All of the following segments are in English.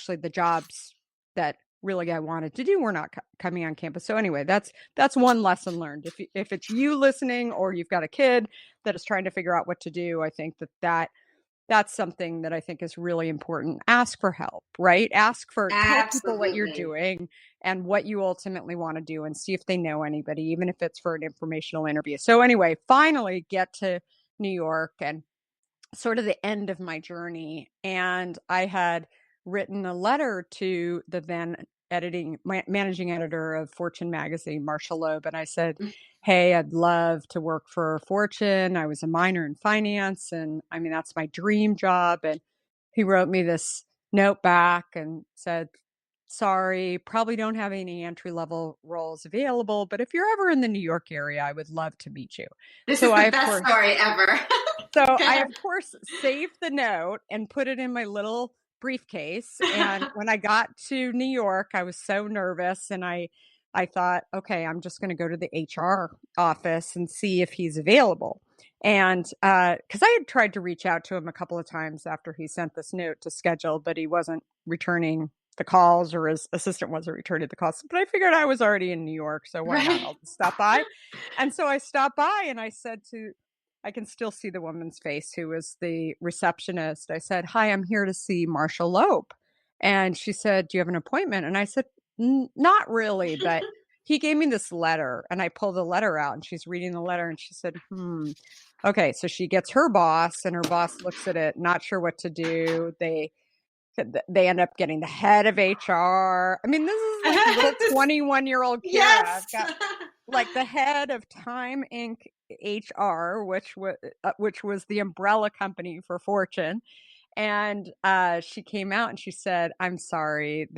actually the jobs that really I wanted to do were not coming on campus. So anyway, that's one lesson learned. If it's you listening, or you've got a kid that is trying to figure out what to do, I think that's something that I think is really important. Ask for help, right? Tell people what you're Absolutely. doing and what you ultimately want to do, and see if they know anybody, even if it's for an informational interview. So anyway, finally get to New York, and sort of the end of my journey. And I had written a letter to the then managing editor of Fortune magazine, Marshall Loeb. And I said, hey, I'd love to work for Fortune. I was a minor in finance, and I mean, that's my dream job. And he wrote me this note back and said, sorry, probably don't have any entry level roles available, but if you're ever in the New York area, I would love to meet you. This So is I, the of best course, story ever. so I, Good. of course, saved the note and put it in my little briefcase. And when I got to New York, I was so nervous, and I thought, okay, I'm just going to go to the HR office and see if he's available. And because I had tried to reach out to him a couple of times after he sent this note to schedule, but he wasn't returning the calls, or his assistant wasn't returning the calls. But I figured I was already in New York, so why not? Right. I'll just stop by. And so I stopped by, and I can still see the woman's face who was the receptionist. I said, hi, I'm here to see Marshall Loeb. And she said, do you have an appointment? And I said, not really, but he gave me this letter, and I pulled the letter out, and she's reading the letter, and she said, okay. So she gets her boss, and her boss looks at it, not sure what to do. They end up getting the head of HR. I mean, this is like little This- 21-year-old Kara. yes. I've got like the head of Time Inc. HR, which was the umbrella company for Fortune. And she came out and she said, I'm sorry,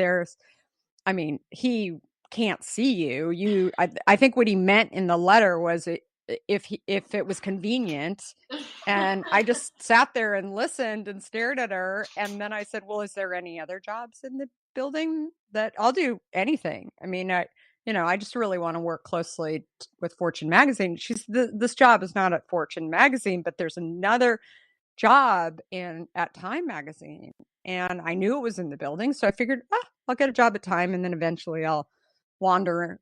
he can't see you. I think what he meant in the letter was if it was convenient. And I just sat there and listened and stared at her. And then I said, well, is there any other jobs in the building? That I'll do anything. I mean, I just really want to work closely with Fortune magazine. This job is not at Fortune magazine, but there's another job at Time magazine. And I knew it was in the building. So I figured, I'll get a job at Time, and then eventually I'll wander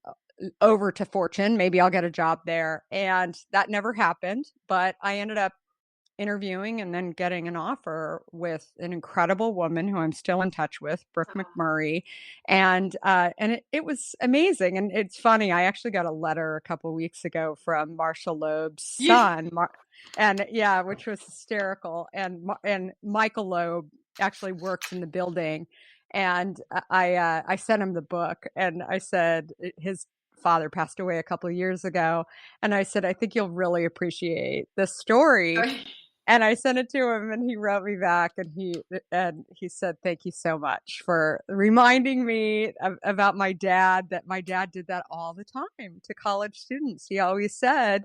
over to Fortune. Maybe I'll get a job there. And that never happened, but I ended up interviewing and then getting an offer with an incredible woman who I'm still in touch with, Brooke McMurray. And it was amazing. And it's funny, I actually got a letter a couple of weeks ago from Marshall Loeb's son, which was hysterical. And Michael Loeb actually works in the building. And I sent him the book, and I said his father passed away a couple of years ago. And I said, I think you'll really appreciate this story. And I sent it to him, and he wrote me back, and he said, thank you so much for reminding me about my dad, that my dad did that all the time to college students. He always said,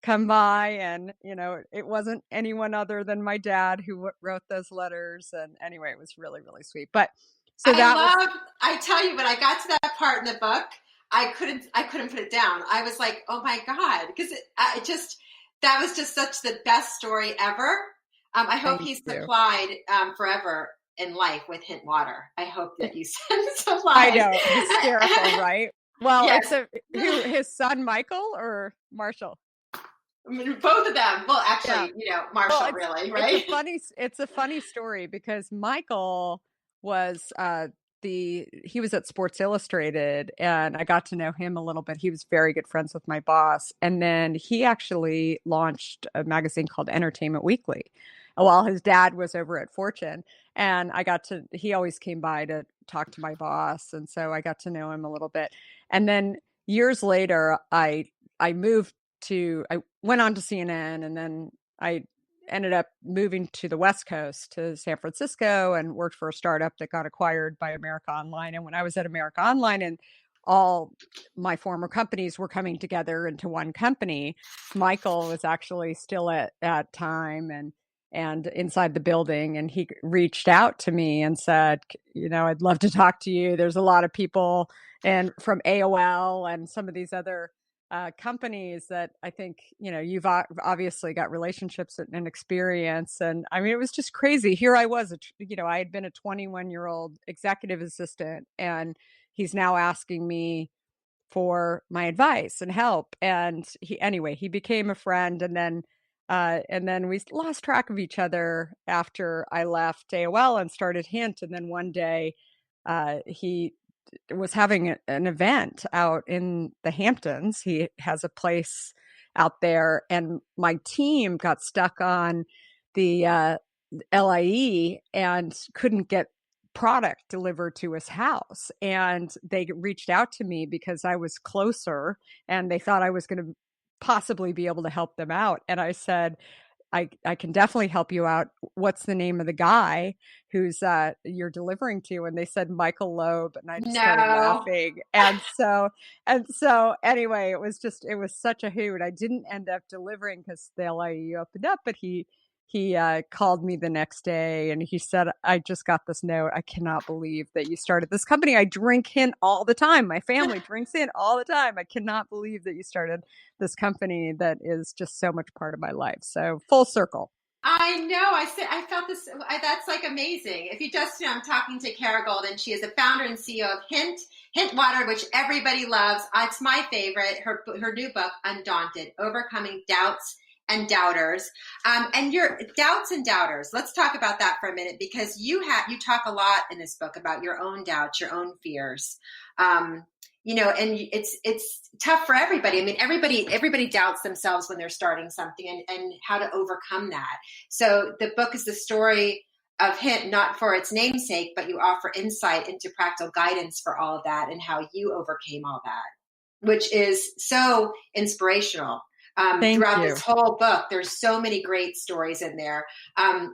come by, and it wasn't anyone other than my dad who wrote those letters. And anyway, it was really, really sweet. But so I tell you, when I got to that part in the book, I couldn't put it down. I was like, oh my God, because that was just such the best story ever. I hope he's supplied forever in life with hint water. I hope that you supply. I know, hysterical, right? Well, yes. His son, Michael or Marshall? Both of them. Well, actually, Marshall, really, right? It's a funny story, because Michael was he was at Sports Illustrated, and I got to know him a little bit. He was very good friends with my boss. And then he actually launched a magazine called Entertainment Weekly while his dad was over at Fortune. And he always came by to talk to my boss. And so I got to know him a little bit. And then years later, I went on to CNN, and then I ended up moving to the West Coast, to San Francisco, and worked for a startup that got acquired by America Online. And when I was at America Online, and all my former companies were coming together into one company, Michael was actually still at Time and inside the building. And he reached out to me and said, I'd love to talk to you. There's a lot of people from AOL and some of these other companies that I think, you've obviously got relationships and experience. And I mean, it was just crazy. Here I was, I had been a 21-year-old executive assistant, and he's now asking me for my advice and help. And he became a friend. And then we lost track of each other after I left AOL and started Hint. And then one day, he was having an event out in the Hamptons. He has a place out there, and my team got stuck on the LIE and couldn't get product delivered to his house. And they reached out to me because I was closer, and they thought I was going to possibly be able to help them out. And I said, I can definitely help you out. What's the name of the guy who's you're delivering to? And they said Michael Loeb, and I just started No. laughing. And so anyway, it was such a hoot. I didn't end up delivering because the LIE opened up, but he called me the next day, and he said, I just got this note. I cannot believe that you started this company. I drink Hint all the time. My family drinks Hint all the time. I cannot believe that you started this company that is just so much part of my life. So full circle. I know. I felt this. That's like amazing. If you just, I'm talking to Kara Goldin. She is the founder and CEO of Hint Water, which everybody loves. It's my favorite. Her new book, Undaunted: Overcoming Doubts and Doubters. And your doubts and doubters. Let's talk about that for a minute, because you talk a lot in this book about your own doubts, your own fears. And it's tough for everybody. I mean, everybody doubts themselves when they're starting something, and how to overcome that. So the book is the story of Hint, not for its namesake, but you offer insight into practical guidance for all of that and how you overcame all that, which is so inspirational. Throughout You. this whole book, there's so many great stories in there. And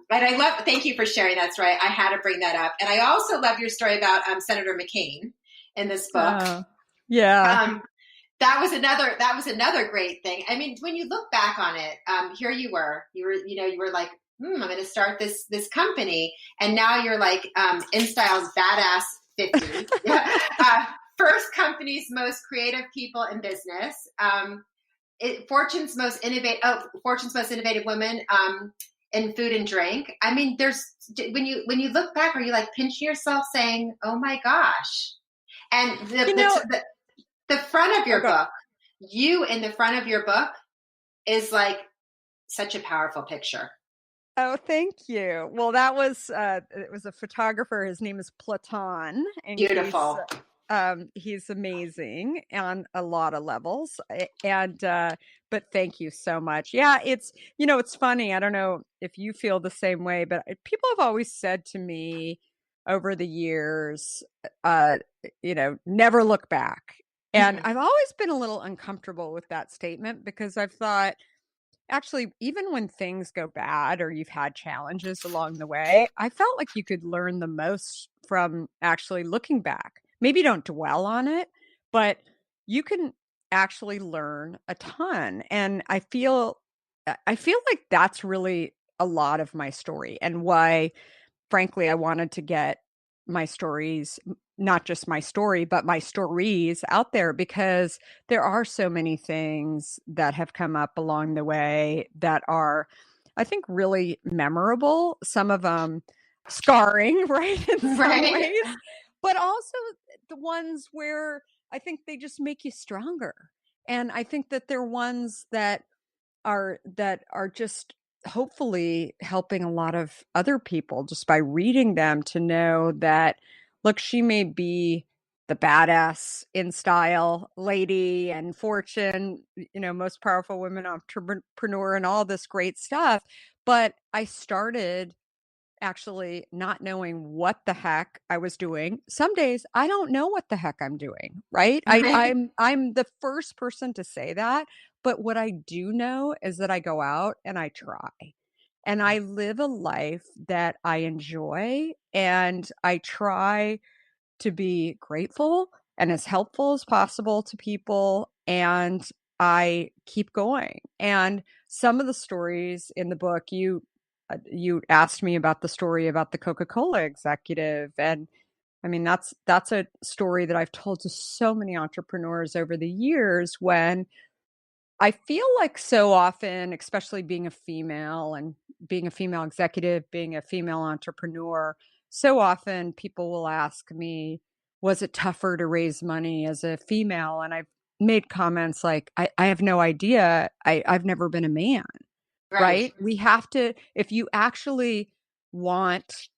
thank you for sharing. That's right. I had to bring that up. And I also love your story about Senator McCain in this book. Yeah. That was another great thing. I mean, when you look back on it, here you were like, I'm going to start this company. And now you're like, InStyle's badass 50, first company's most creative people in business. Fortune's most innovative women in food and drink. I mean, when you look back, are you like pinching yourself saying, "Oh my gosh"? And the front of your book, you in the front of your book, is like such a powerful picture. Oh, thank you. Well, it was a photographer. His name is Platon, and Beautiful. he's amazing on a lot of levels. And but thank you so much. Yeah, it's funny. I don't know if you feel the same way, but people have always said to me over the years, never look back. And I've always been a little uncomfortable with that statement, because I've thought, actually, even when things go bad or you've had challenges along the way, I felt like you could learn the most from actually looking back. Maybe don't dwell on it, but you can actually learn a ton. And I feel like that's really a lot of my story, and why, frankly, I wanted to get my stories, not just my story, but my stories out there, because there are so many things that have come up along the way that are, I think, really memorable. Some of them scarring, right? In some ways, but also the ones where I think they just make you stronger. And I think that they're ones that are just hopefully helping a lot of other people, just by reading them, to know that, look, she may be the badass InStyle lady and Fortune, most powerful women entrepreneur and all this great stuff, but I started actually not knowing what the heck I was doing. Some days I don't know what the heck I'm doing, right? I'm the first person to say that, but what I do know is that I go out and I try. And I live a life that I enjoy, and I try to be grateful and as helpful as possible to people, and I keep going. And some of the stories in the book, you asked me about the story about the Coca-Cola executive, and I mean, that's a story that I've told to so many entrepreneurs over the years, when I feel like so often, especially being a female and being a female executive, being a female entrepreneur, so often people will ask me, was it tougher to raise money as a female? And I've made comments like, I have no idea. I've never been a man, Right. right? We have to, if you actually want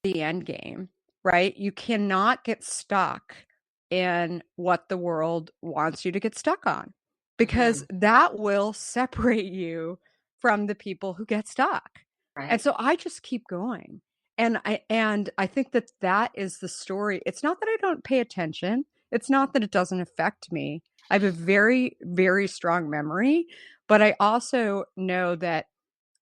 the end game, right? You cannot get stuck in what the world wants you to get stuck on because Hmm. that will separate you from the people who get stuck. And Right. so I just keep going. And I think that that is the story. It's not that I don't pay attention. It's not that it doesn't affect me. I have a very, very strong memory, but I also know that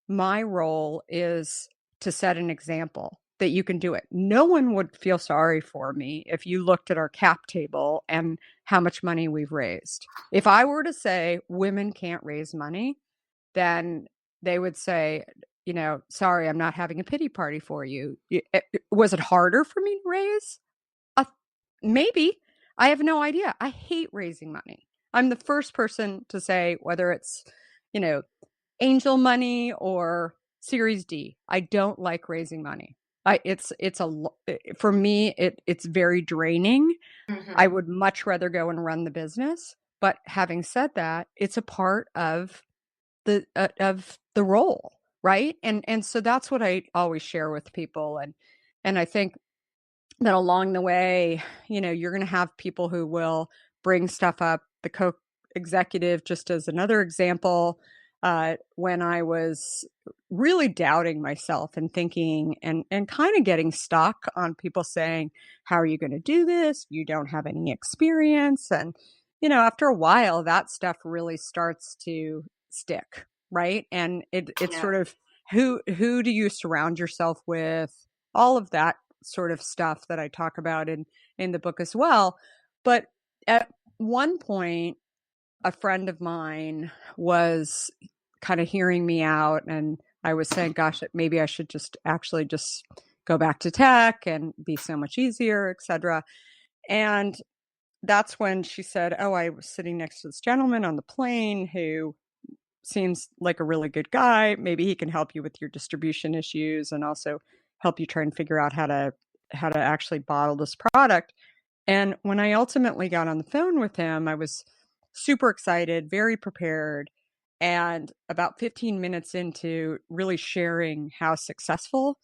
my role is to set an example that you can do it. No one would feel sorry for me if you looked at our cap table and how much money we've raised. If I were to say women can't raise money, then they would say, sorry, I'm not having a pity party for you. Was it harder for me to raise? Uh, Maybe. I have no idea. I hate raising money. I'm the first person to say, whether it's, you know, angel money or Series D. I don't like raising money. For me it's very draining. I Hmm. would much rather go and run the business. But having said that, it's a part of the role, right? And so that's what I always share with people. And I think that along the way, you're going to have people who will bring stuff up. The Coke executive, just as another example, when I was really doubting myself and thinking and kind of getting stuck on people saying, how are you going to do this? You don't have any experience. And, after a while, that stuff really starts to stick, right? And it's Yeah. sort of who do you surround yourself with? All of that sort of stuff that I talk about in the book as well. But at one point, a friend of mine was kind of hearing me out, and I was saying, gosh, maybe I should just actually just go back to tech and be so much easier, etc. And that's when she said, oh, I was sitting next to this gentleman on the plane who seems like a really good guy. Maybe he can help you with your distribution issues and also help you try and figure out how to actually bottle this product. And when I ultimately got on the phone with him, I was super excited, very prepared. And about 15 minutes into really sharing how successful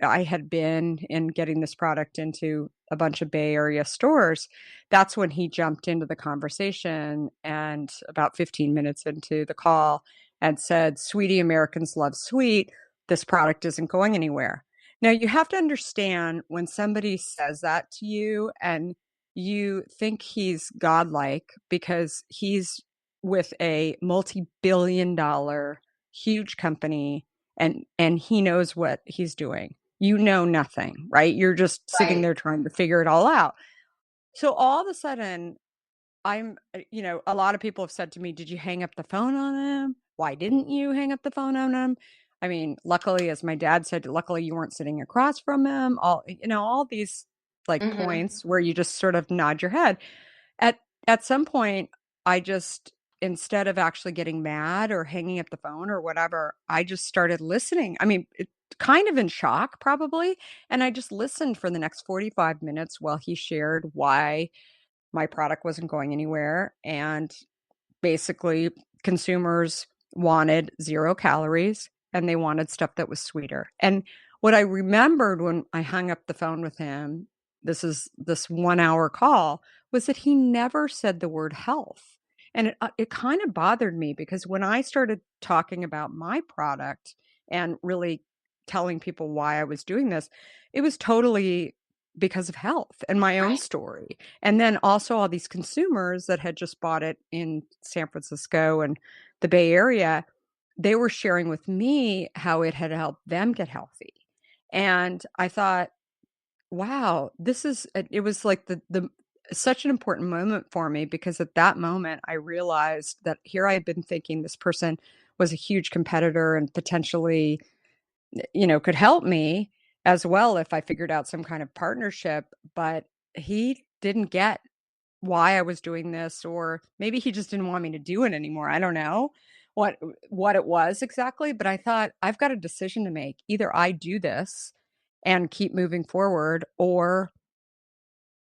I had been in getting this product into a bunch of Bay Area stores, that's when he jumped into the conversation and about 15 minutes into the call and said, "Sweetie, Americans love sweet. This product isn't going anywhere." Now, you have to understand when somebody says that to you and you think he's godlike because he's with a multi-billion dollar huge company and he knows what he's doing. You know nothing, right? You're just sitting Right. there trying to figure it all out. So all of a sudden, a lot of people have said to me, "Did you hang up the phone on him? Why didn't you hang up the phone on him?" I mean, luckily, as my dad said, luckily you weren't sitting across from him. All these like Hmm. points where you just sort of nod your head. At at some point, I just instead of actually getting mad or hanging up the phone or whatever, I just started listening. I mean, kind of in shock probably, and I just listened for the next 45 minutes while he shared why my product wasn't going anywhere. And basically, consumers wanted 0 calories and they wanted stuff that was sweeter. And what I remembered when I hung up the phone with him, this 1 hour call, was that he never said the word health. And it kind of bothered me because when I started talking about my product and really telling people why I was doing this, it was totally because of health and my own Right. story. And then also all these consumers that had just bought it in San Francisco and the Bay Area, they were sharing with me how it had helped them get healthy. And I thought, wow, it was like the such an important moment for me because at that moment I realized that here I had been thinking this person was a huge competitor and potentially, could help me as well if I figured out some kind of partnership, but he didn't get why I was doing this, or maybe he just didn't want me to do it anymore. I don't know what what it was exactly, but I thought I've got a decision to make. Either I do this and keep moving forward, or